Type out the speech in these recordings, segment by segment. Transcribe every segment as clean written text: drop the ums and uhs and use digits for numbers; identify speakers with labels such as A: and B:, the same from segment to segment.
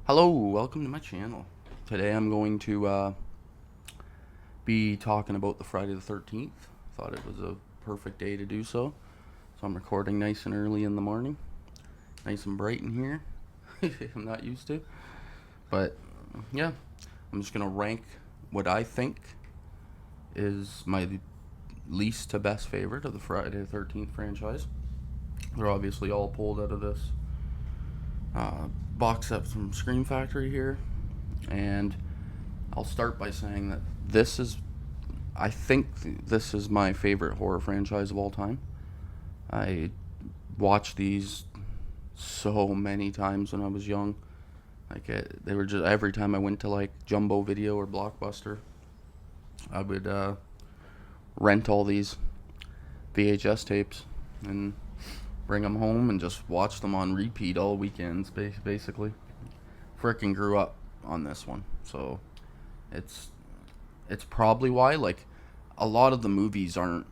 A: Hello, welcome to my channel. Today I'm going to be talking about the Friday the 13th. Thought it was a perfect day to do so. So I'm recording nice and early in the morning. Nice and bright in here. I'm not used to. But yeah, I'm just going to rank what I think is my least to best favorite of the Friday the 13th franchise. They're obviously all pulled out of this box set from Scream Factory here. And I'll start by saying that I think this is my favorite horror franchise of all time. I watched these so many times when I was young. They were just every time I went to like Jumbo Video or Blockbuster, I would rent all these VHS tapes and bring them home and just watch them on repeat all weekends, basically. Frickin' grew up on this one, so it's it's probably why a lot of the movies aren't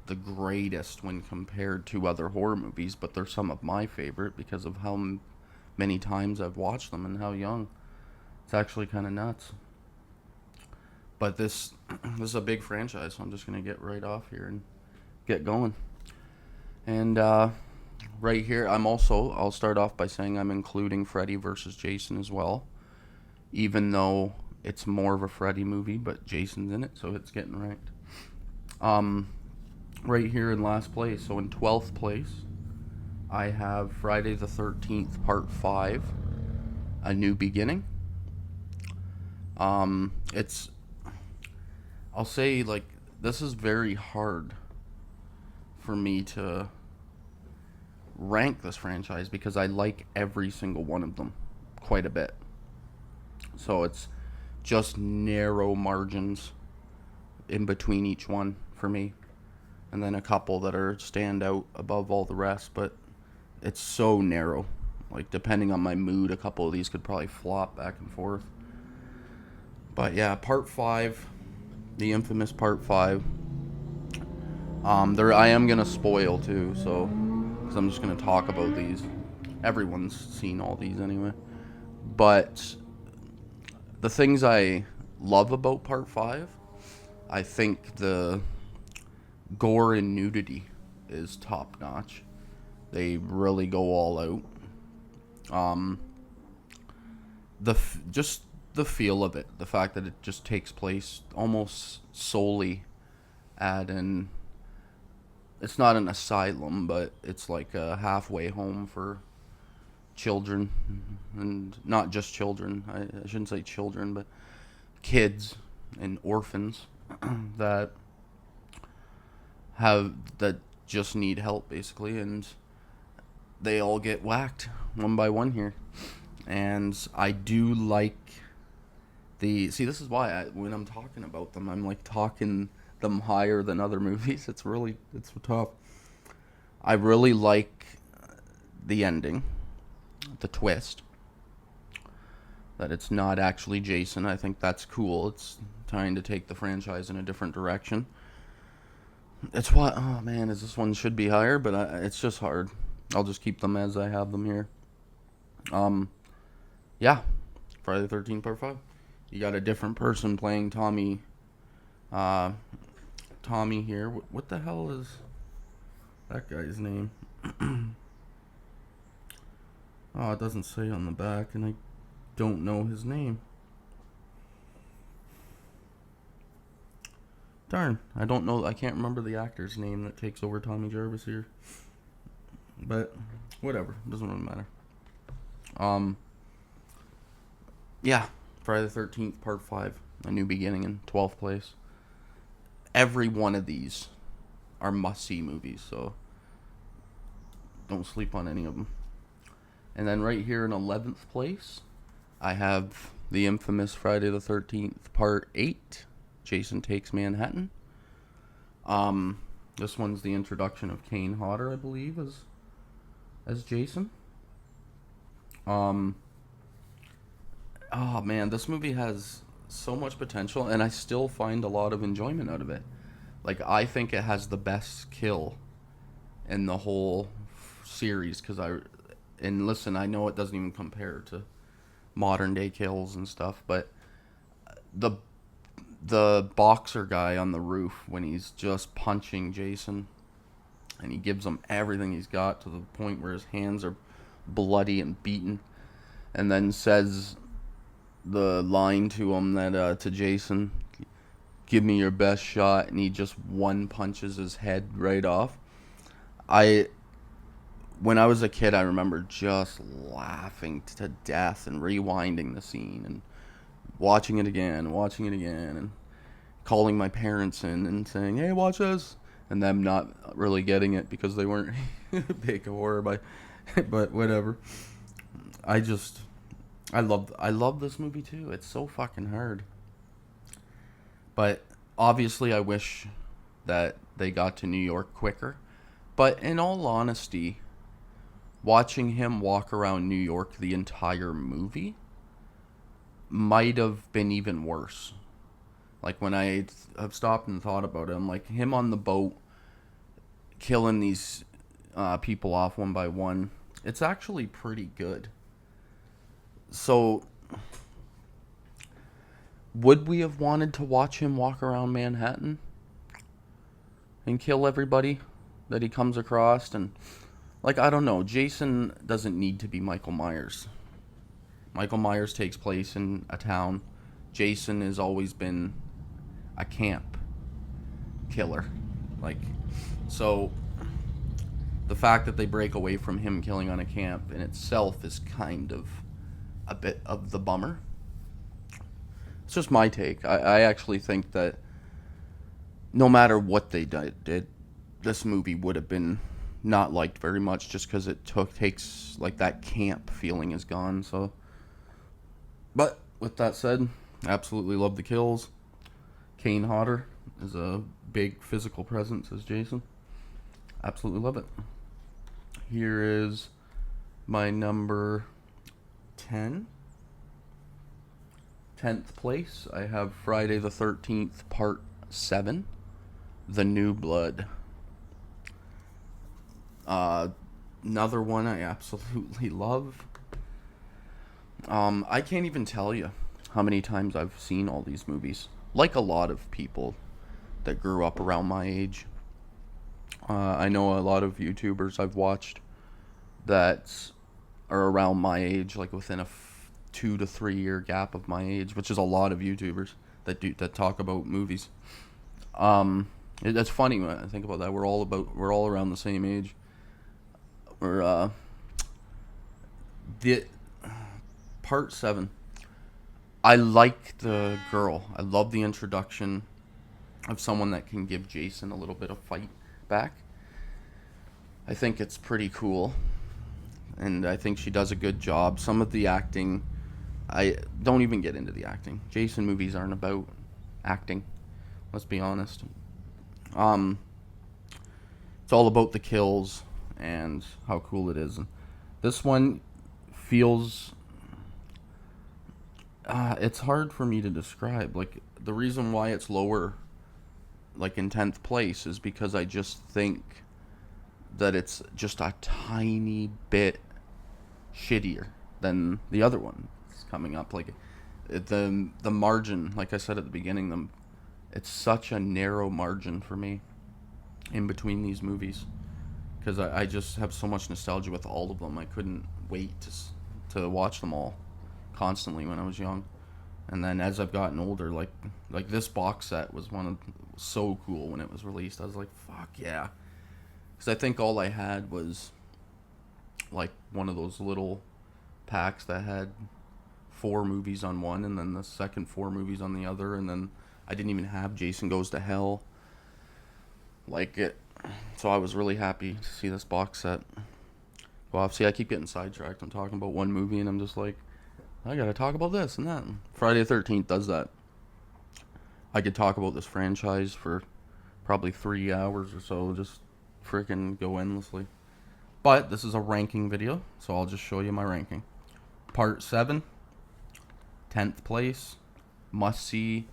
A: the greatest when compared to other horror movies, but they're some of my favorite because of how many times I've watched them and how young. It's actually kind of nuts. But this is a big franchise, so I'm just gonna get right off here and get going. And right here, I'll start off by saying I'm including Freddy versus Jason as well, even though it's more of a Freddy movie, but Jason's in it, so it's getting ranked. Right here in last place, so in 12th place, I have Friday the 13th Part 5, A New Beginning. It's, I'll say, this is very hard for me to rank this franchise because I like every single one of them quite a bit. So it's just narrow margins in between each one for me. And then a couple that are stand out above all the rest, but it's so narrow. Like, depending on my mood, a couple of these could probably flop back and forth. But yeah, Part 5, the infamous Part 5. I am gonna spoil too, so because I'm just gonna talk about these. Everyone's seen all these anyway. But the things I love about Part 5, I think the gore and nudity is top notch. They really go all out. Um, just the feel of it, the fact that it just takes place almost solely at an it's not an asylum, but it's like a halfway home for children, and not just children. I shouldn't say children, but kids and orphans that that just need help basically, and they all get whacked one by one here. And I do like this is why when I'm talking about them, I'm like talking them higher than other movies. It's tough. I really like the ending, the twist that it's not actually Jason. I think that's cool. It's trying to take the franchise in a different direction. It's what, oh man, is this one should be higher, but it's just hard. I'll just keep them as I have them here. Um, yeah, Friday the 13th Part 5. You got a different person playing Tommy. Tommy here. What the hell is that guy's name? Oh, it doesn't say on the back, and I don't know his name. Darn, I don't know. I can't remember the actor's name that takes over Tommy Jarvis here. But whatever, doesn't really matter. Yeah, Friday the 13th Part 5, A New Beginning in 12th place. Every one of these are must-see movies, so don't sleep on any of them. And then right here in 11th place, I have the infamous Friday the 13th Part 8, Jason Takes Manhattan. This one's the introduction of Kane Hodder, I believe, as Jason. Oh man, this movie has so much potential, and I still find a lot of enjoyment out of it. Like, I think it has the best kill in the whole series, and listen, I know it doesn't even compare to modern day kills and stuff. But the the boxer guy on the roof when he's just punching Jason, and he gives him everything he's got to the point where his hands are bloody and beaten, and then says the line to him that to Jason, "Give me your best shot," and he just one punches his head right off. I When I was a kid, I remember just laughing to death and rewinding the scene and watching watching it again, and calling my parents in and saying, "Hey, watch this," and them not really getting it because they weren't big horror by, but whatever. I just, I love this movie too. It's so fucking hard. But obviously, I wish that they got to New York quicker. But in all honesty, watching him walk around New York the entire movie might have been even worse. Like when I have stopped and thought about it, I'm like, him on the boat killing these people off one by one, it's actually pretty good. So, would we have wanted to watch him walk around Manhattan and kill everybody that he comes across? And, like, I don't know, Jason doesn't need to be Michael Myers. Michael Myers takes place in a town. Jason has always been a camp killer. Like, so the fact that they break away from him killing on a camp in itself is kind of a bit of the bummer. It's just my take. I actually think that no matter what they did, this movie would have been not liked very much just because it takes like that camp feeling is gone. So, but with that said, absolutely love the kills. Kane Hodder is a big physical presence as Jason. Absolutely love it. Here is my number 10. 10th place, I have Friday the 13th, Part 7, The New Blood. Another one I absolutely love. I can't even tell you how many times I've seen all these movies. Like a lot of people that grew up around my age. I know a lot of YouTubers I've watched that are around my age, like within a 2 to 3 year gap of my age, which is a lot of YouTubers that talk about movies. That's funny when I think about that. We're all around the same age. We're the Part 7. I like the girl. I love the introduction of someone that can give Jason a little bit of fight back. I think it's pretty cool, and I think she does a good job. Some of the acting, I don't even get into the acting. Jason movies aren't about acting. Let's be honest. It's all about the kills and how cool it is. And this one feels, it's hard for me to describe. Like, the reason why it's lower, like in 10th place, is because I just think that it's just a tiny bit shittier than the other one that's coming up. Like, the margin, like I said at the beginning, it's such a narrow margin for me in between these movies, because I just have so much nostalgia with all of them. I couldn't wait to watch them all constantly when I was young. And then as I've gotten older, like this box set was so cool when it was released. I was like, fuck yeah. Because I think all I had was like one of those little packs that had 4 movies on one, and then the second 4 movies on the other, and then I didn't even have Jason Goes to Hell. Like it. So I was really happy to see this box set. Well, see, I keep getting sidetracked. I'm talking about one movie, and I'm just like, I gotta talk about this and that. Friday the 13th does that. I could talk about this franchise for probably 3 hours or so, just freaking go endlessly. But this is a ranking video, so I'll just show you my ranking. Part 7, 10th place, must see.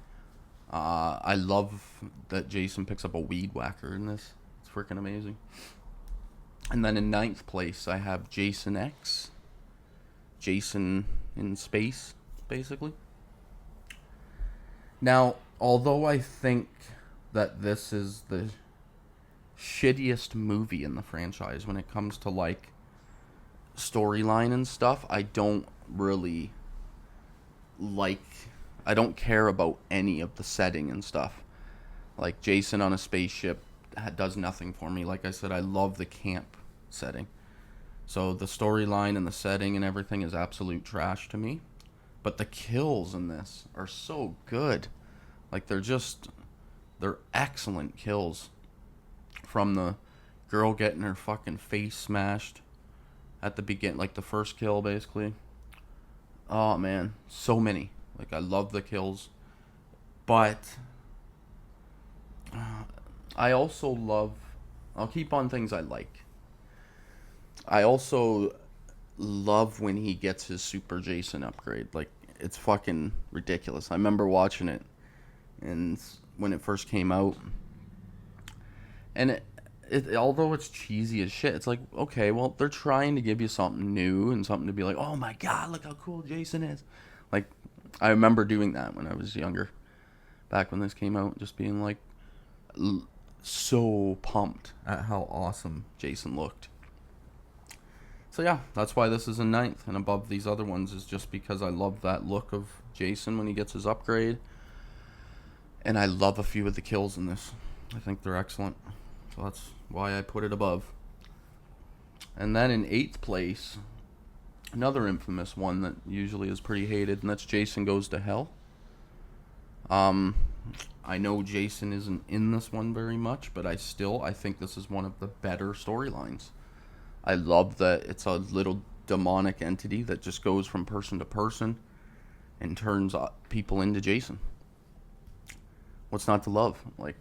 A: I love that Jason picks up a weed whacker in this. It's freaking amazing. And then in 9th place, I have Jason X, Jason in space, basically. Now, although I think that this is the shittiest movie in the franchise when it comes to like storyline and stuff, I don't really like. I don't care about any of the setting and stuff. Like Jason on a spaceship does nothing for me. Like I said, I love the camp setting. So the storyline and the setting and everything is absolute trash to me. But the kills in this are so good. Like they're excellent kills. From the girl getting her fucking face smashed at the beginning, like the first kill basically. Oh man, so many. Like I love the kills. But I also love, I'll keep on things I like. I also love when he gets his Super Jason upgrade. Like it's fucking ridiculous. I remember watching it and when it first came out, and although it's cheesy as shit, it's like, okay, well, they're trying to give you something new and something to be like, oh my god, look how cool Jason is. Like I remember doing that when I was younger, back when this came out, just being like so pumped at how awesome Jason looked. So yeah, that's why this is in ninth and above these other ones, is just because I love that look of Jason when he gets his upgrade. And I love a few of the kills in this. I think they're excellent. So that's why I put it above. And then in 8th place, another infamous one that usually is pretty hated, and that's Jason Goes to Hell. I know Jason isn't in this one very much, but I think this is one of the better storylines. I love that it's a little demonic entity that just goes from person to person and turns people into Jason. What's not to love? Like,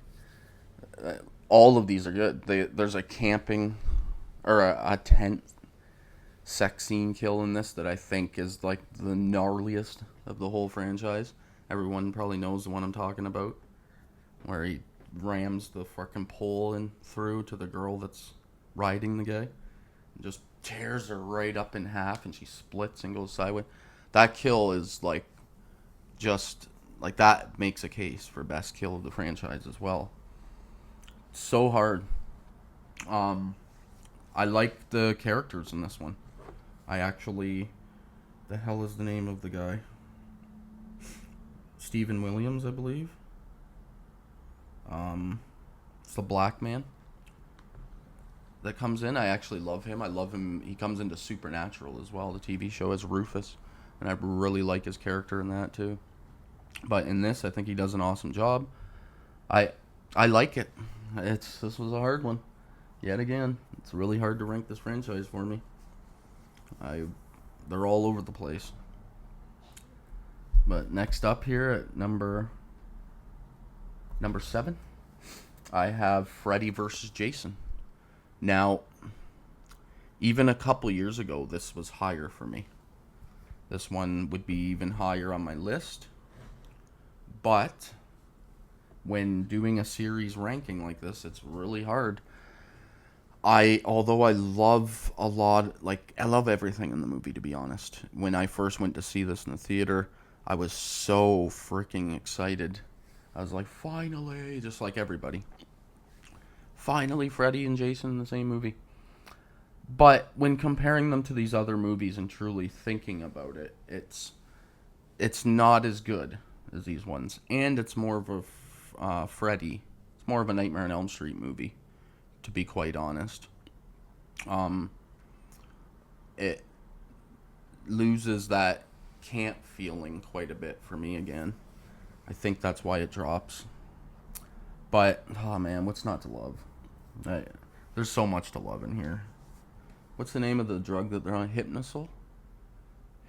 A: all of these are good. There's a camping or a tent sex scene kill in this that I think is like the gnarliest of the whole franchise. Everyone probably knows the one I'm talking about, where he rams the fucking pole in through to the girl that's riding the guy. Just tears her right up in half and she splits and goes sideways. That kill is like, just like, that makes a case for best kill of the franchise as well. So hard. I like the characters in this one. I actually, the hell is the name of the guy? Stephen Williams, I believe. It's the black man that comes in. I actually love him. I love him. He comes into Supernatural as well, the TV show, as Rufus, and I really like his character in that too. But in this, I think he does an awesome job. I like it. This was a hard one. Yet again, it's really hard to rank this franchise for me. They're all over the place. But next up here at number 7, I have Freddy vs. Jason. Now, even a couple years ago, this was higher for me. This one would be even higher on my list. But when doing a series ranking like this, it's really hard. Although I love a lot, like, I love everything in the movie, to be honest. When I first went to see this in the theater, I was so freaking excited. I was like, finally, just like everybody. Finally, Freddy and Jason in the same movie. But when comparing them to these other movies and truly thinking about it, it's not as good as these ones. And it's more of a Freddy. It's more of a Nightmare on Elm Street movie, to be quite honest. It loses that camp feeling quite a bit for me again. I think that's why it drops. But, oh man, what's not to love? There's so much to love in here. What's the name of the drug that they're on? Hypnosol?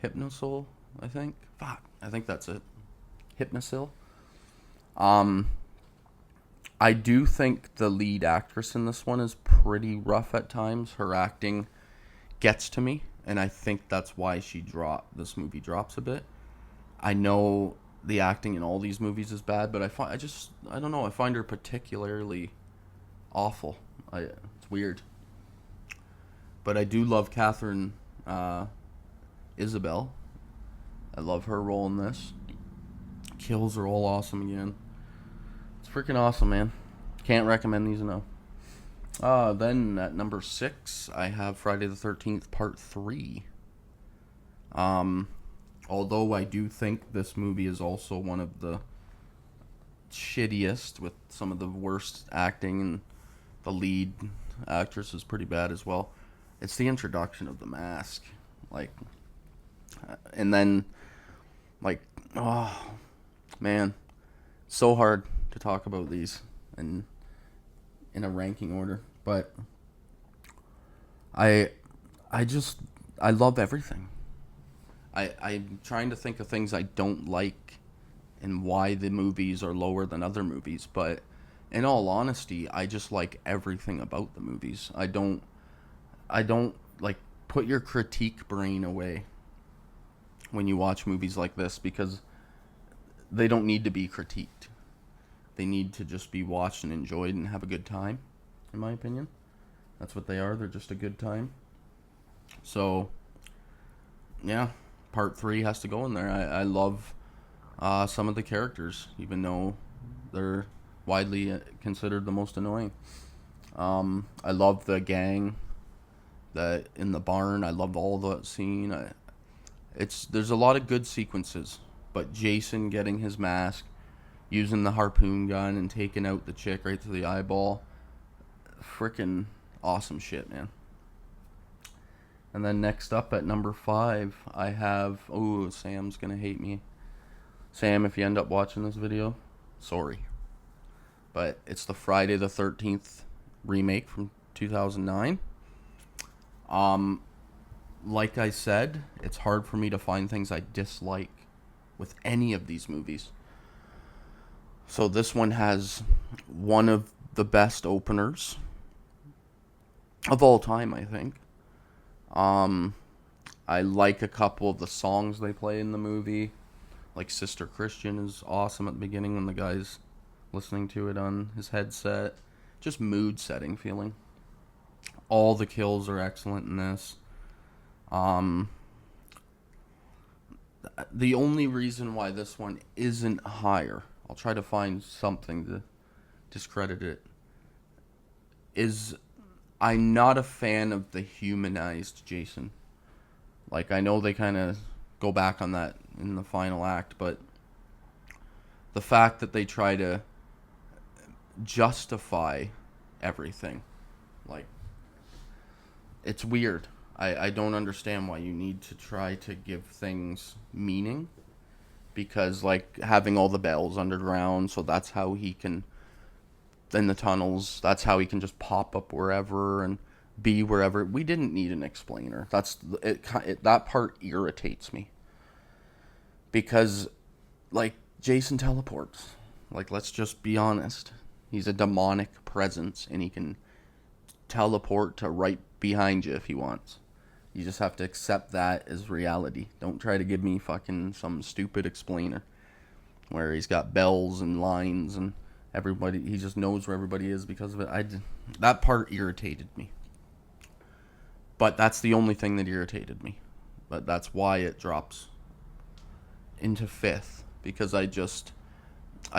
A: Hypnosol, I think? Fuck, I think that's it. Hypnosil. I do think the lead actress in this one is pretty rough at times. Her acting gets to me, and I think that's why this movie drops a bit. I know the acting in all these movies is bad, but I don't know, I find her particularly awful. It's weird. But I do love Catherine Isabel. I love her role in this. Kills are all awesome again. It's freaking awesome, man. Can't recommend these enough. Then at number 6, I have Friday the 13th Part 3. Although I do think this movie is also one of the shittiest, with some of the worst acting, and the lead actress is pretty bad as well. It's the introduction of the mask. Like, and then, like, oh, man. So hard to talk about these in a ranking order. But I love everything. I'm trying to think of things I don't like and why the movies are lower than other movies, but in all honesty, I just like everything about the movies. I don't like, put your critique brain away when you watch movies like this, because they don't need to be critiqued. They need to just be watched and enjoyed and have a good time, in my opinion. That's what they are. They're just a good time. So, yeah, Part 3 has to go in there. I love some of the characters, even though they're widely considered the most annoying. I love the gang that in the barn. I love all that scene. There's a lot of good sequences, but Jason getting his mask, using the harpoon gun and taking out the chick right through the eyeball, freaking awesome shit, man. And then next up at number 5, I have, oh, Sam's gonna hate me. Sam, if you end up watching this video, sorry. But it's the Friday the 13th remake from 2009. Like I said, it's hard for me to find things I dislike with any of these movies. So this one has one of the best openers of all time, I think. I like a couple of the songs they play in the movie. Like Sister Christian is awesome at the beginning when the guy's listening to it on his headset. Just mood setting feeling. All the kills are excellent in this. The only reason why this one isn't higher, I'll try to find something to discredit it, is I'm not a fan of the humanized Jason. Like, I know they kind of go back on that in the final act, but the fact that they try to justify everything, like, it's weird. I don't understand why you need to try to give things meaning, because, like, having all the bells underground, so that's how he can, in the tunnels, that's how he can just pop up wherever and be wherever. We didn't need an explainer. That part irritates me, because, like, Jason teleports. Like, let's just be honest. He's a demonic presence, and he can teleport to right behind you if he wants. You just have to accept that as reality. Don't try to give me fucking some stupid explainer where he's got bells and lines and everybody, he just knows where everybody is because of it. That part irritated me. But that's the only thing that irritated me. But that's why it drops into 5th, because I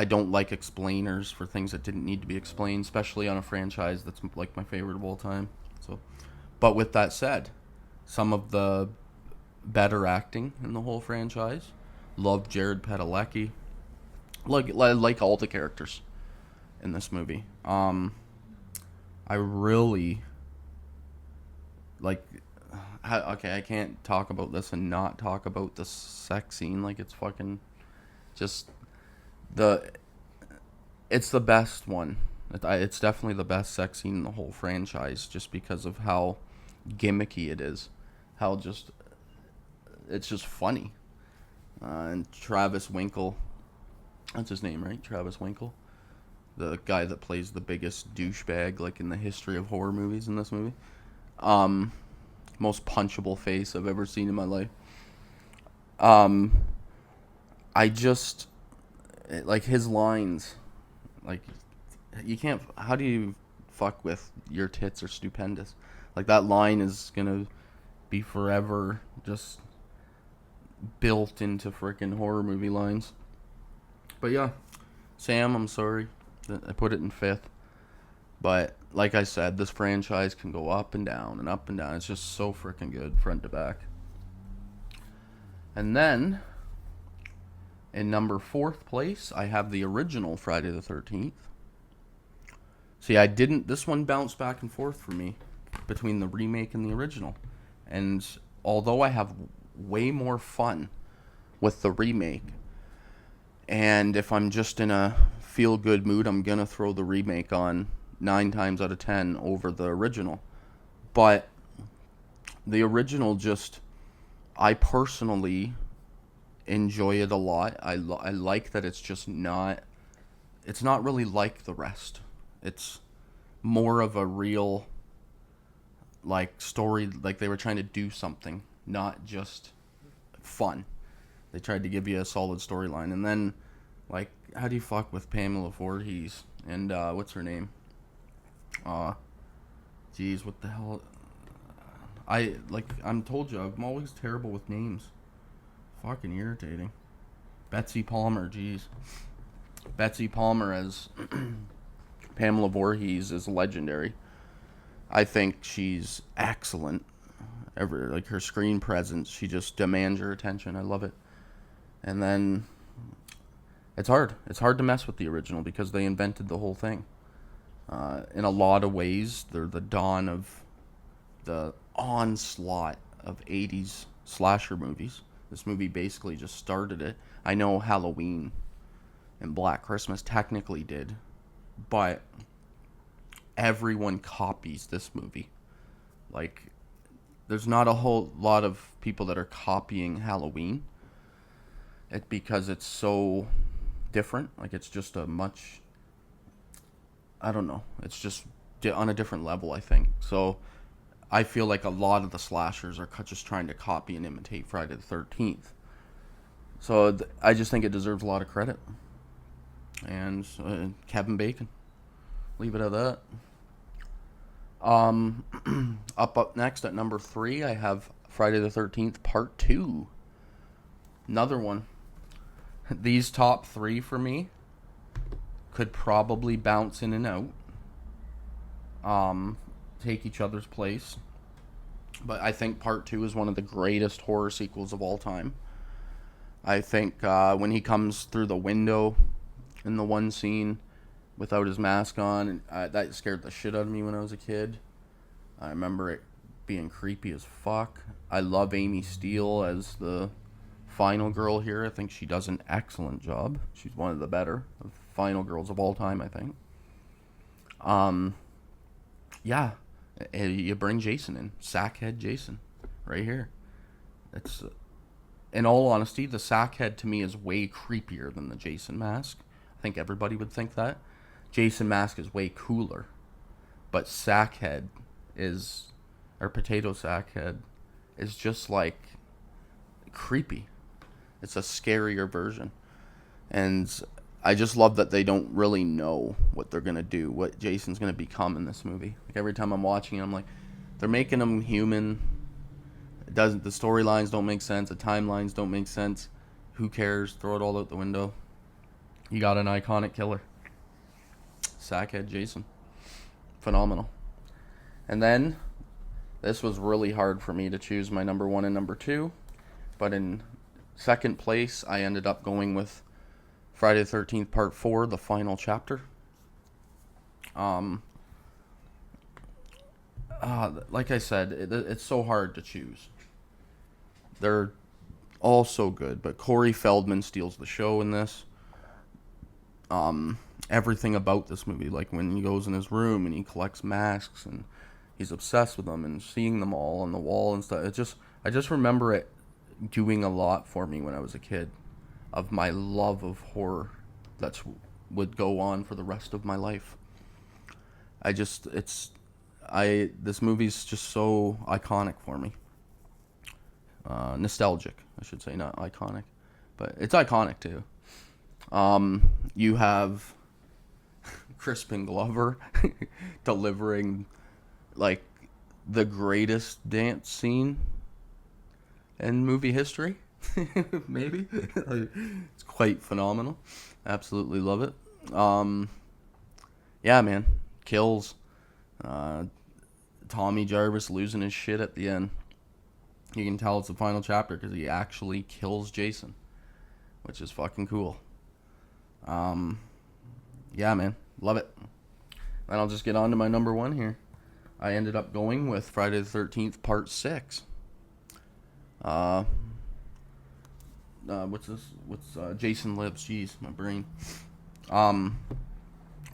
A: don't like explainers for things that didn't need to be explained, especially on a franchise that's like my favorite of all time. So, but with that said, some of the better acting in the whole franchise. Love Jared Padalecki. Like all the characters in this movie. I really like. Okay, I can't talk about this and not talk about the sex scene. Like, it's fucking just it's the best one. It's definitely the best sex scene in the whole franchise, just because of how gimmicky it is. It's just funny. And Travis Winkle, that's his name, right? Travis Winkle, the guy that plays the biggest douchebag, like, in the history of horror movies in this movie. Most punchable face I've ever seen in my life. I just, like, his lines, like, you can't, how do you fuck with your tits are stupendous? Like, that line is gonna be forever just built into freaking horror movie lines. But yeah, Sam, I'm sorry that I put it in fifth. But like I said, this franchise can go up and down and up and down. It's just so freaking good, front to back. And then, in number fourth place, I have the original Friday the 13th. See, this one bounced back and forth for me between the remake and the original. And although I have way more fun with the remake, and if I'm just in a feel good mood, I'm going to throw the remake on 9 times out of 10 over the original. But the original just, I personally enjoy it a lot. I like that it's just not, it's not really like the rest. It's more of a real, like, story, like they were trying to do something, not just fun. They tried to give you a solid storyline. And then, like, how do you fuck with Pamela Voorhees and what's her name? Jeez, what the hell? I'm told you, I'm always terrible with names. Fucking irritating. Betsy Palmer, jeez. Betsy Palmer as Pamela Voorhees is legendary. I think she's excellent. Like her screen presence, she just demands your attention. I love it. And then it's hard. It's hard to mess with the original because they invented the whole thing. In a lot of ways, they're the dawn of the onslaught of 80s slasher movies. This movie basically just started it. I know Halloween and Black Christmas technically did, but everyone copies this movie. Like, there's not a whole lot of people that are copying Halloween. Because it's so different. Like, it's just a much, I don't know. It's just on a different level, I think. So I feel like a lot of the slashers are just trying to copy and imitate Friday the 13th. So I just think it deserves a lot of credit. And Kevin Bacon. Leave it at that. Up next at number 3, I have Friday the 13th Part 2. Another one. These top 3 for me could probably bounce in and out. Take each other's place. But I think Part 2 is one of the greatest horror sequels of all time. I think when he comes through the window in the one scene without his mask on, that scared the shit out of me when I was a kid. I remember it being creepy as fuck. I love Amy Steele as the final girl here. I think she does an excellent job. She's one of the better final girls of all time, I think. Yeah, you bring Jason in, Sackhead Jason, right here. It's, in all honesty, the Sackhead to me is way creepier than the Jason mask. I think everybody would think that. Jason mask is way cooler, but Sackhead is, or Potato Sackhead, is just like creepy. It's a scarier version. And I just love that they don't really know what they're going to do, what Jason's going to become in this movie. Like, every time I'm watching it, I'm like, they're making him human. The storylines don't make sense. The timelines don't make sense. Who cares? Throw it all out the window. You got an iconic killer. Sackhead Jason. Phenomenal. And then, this was really hard for me to choose my number 1 and number 2. But in second place, I ended up going with Friday the 13th Part 4, the final chapter. Like I said, it's so hard to choose. They're all so good, but Corey Feldman steals the show in this. Everything about this movie, like when he goes in his room and he collects masks and he's obsessed with them and seeing them all on the wall and stuff. I just remember it doing a lot for me when I was a kid, of my love of horror that would go on for the rest of my life. This movie's just so iconic for me. Nostalgic, I should say, not iconic, but it's iconic too. You have Crispin Glover delivering like the greatest dance scene in movie history. Maybe. It's quite phenomenal. Absolutely love it. Yeah, man. Kills. Uh, Tommy Jarvis losing his shit at the end. You can tell it's the final chapter because he actually kills Jason, which is fucking cool. Yeah, man. Love it. And I'll just get on to my number one here. I ended up going with Friday the 13th Part 6. What's this? Jason Lives? Jeez, my brain.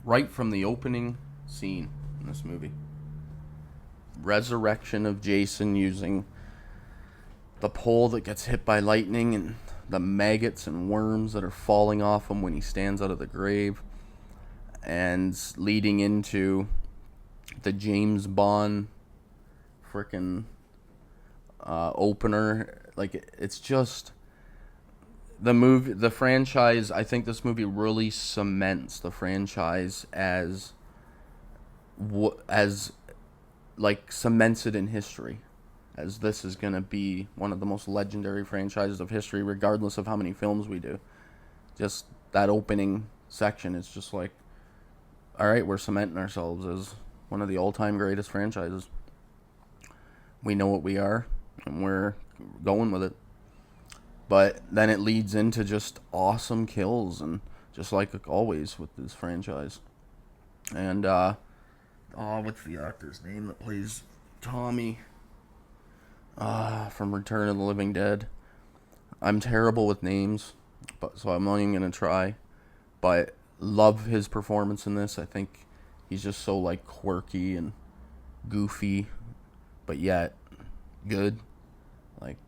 A: Right from the opening scene in this movie. Resurrection of Jason using the pole that gets hit by lightning and the maggots and worms that are falling off him when he stands out of the grave. And leading into the James Bond frickin' opener. Like, it's just the movie, the franchise. I think this movie really cements the franchise as like cements it in history, as this is gonna be one of the most legendary franchises of history, regardless of how many films we do. Just that opening section is just like, all right, we're cementing ourselves as one of the all-time greatest franchises. We know what we are, and we're going with it. But then it leads into just awesome kills, and just like always with this franchise. And, what's the actor's name that plays Tommy? From Return of the Living Dead. I'm terrible with names, so I'm not even going to try. But love his performance in this. I think he's just so, like, quirky and goofy, but yet good. Like,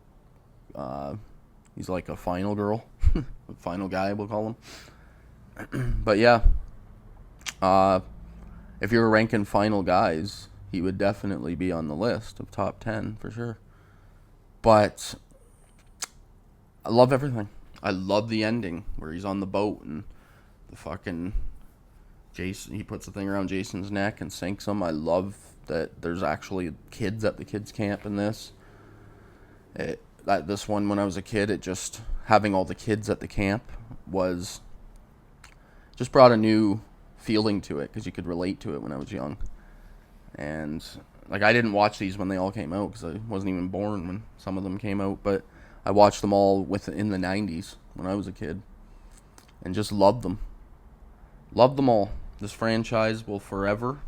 A: he's like a final girl. Final guy, we'll call him. But yeah, if you were ranking final guys, he would definitely be on the list of top 10 for sure. But I love everything. I love the ending where he's on the boat and the fucking Jason, he puts the thing around Jason's neck and sinks him. I love that there's actually kids at the kids camp in this. This one, when I was a kid, it just having all the kids at the camp was just brought a new feeling to it because you could relate to it when I was young. And like, I didn't watch these when they all came out because I wasn't even born when some of them came out, but I watched them all in the 90s when I was a kid and just loved them. Loved them all. This franchise will forever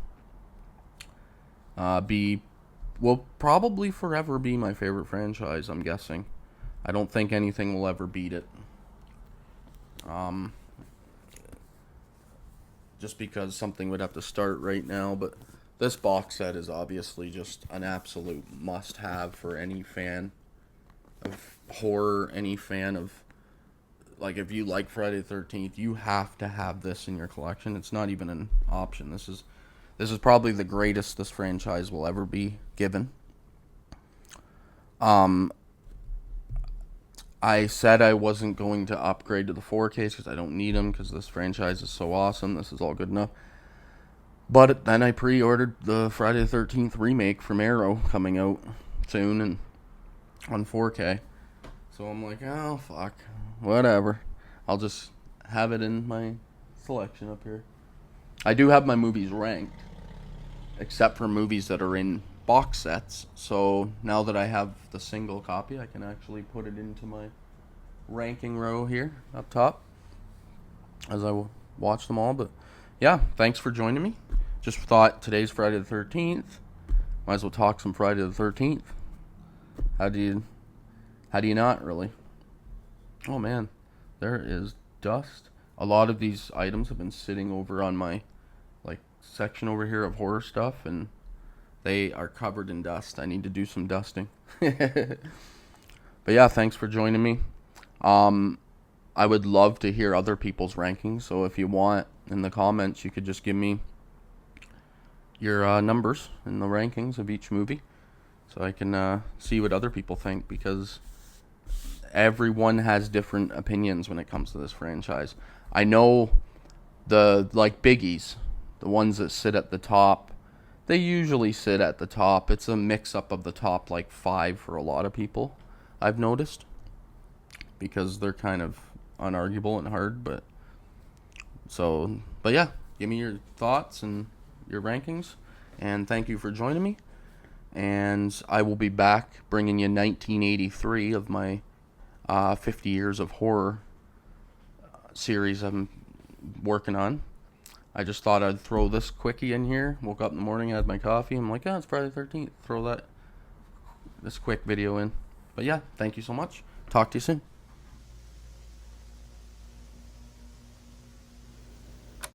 A: will probably forever be my favorite franchise, I'm guessing. I don't think anything will ever beat it. Just because something would have to start right now, but this box set is obviously just an absolute must-have for any fan of horror, any fan of, like, if you like Friday the 13th, you have to have this in your collection. It's not even an option. This is probably the greatest this franchise will ever be given. I said I wasn't going to upgrade to the 4Ks because I don't need them because this franchise is so awesome. This is all good enough. But then I pre-ordered the Friday the 13th remake from Arrow coming out soon and on 4K. So I'm like, oh, fuck. Whatever. I'll just have it in my selection up here. I do have my movies ranked, except for movies that are in box sets. So now that I have the single copy, I can actually put it into my ranking row here up top as I will watch them all. But yeah, thanks for joining me. Just thought today's Friday the 13th. Might as well talk some Friday the 13th. How do you not really? Oh man, there is dust. A lot of these items have been sitting over on my section over here of horror stuff, and they are covered in dust. I need to do some dusting. But yeah, thanks for joining me. I would love to hear other people's rankings, so if you want, in the comments, you could just give me your numbers in the rankings of each movie, so I can see what other people think, because everyone has different opinions when it comes to this franchise. I know the biggies, the ones that sit at the top, they usually sit at the top. It's a mix-up of the top 5 for a lot of people, I've noticed. because they're kind of unarguable and hard. But yeah, give me your thoughts and your rankings, and thank you for joining me. And I will be back bringing you 1983 of my 50 years of horror series I'm working on. I just thought I'd throw this quickie in here. Woke up in the morning, had my coffee. I'm like, it's Friday the 13th. Throw this quick video in. But yeah, thank you so much. Talk to you soon.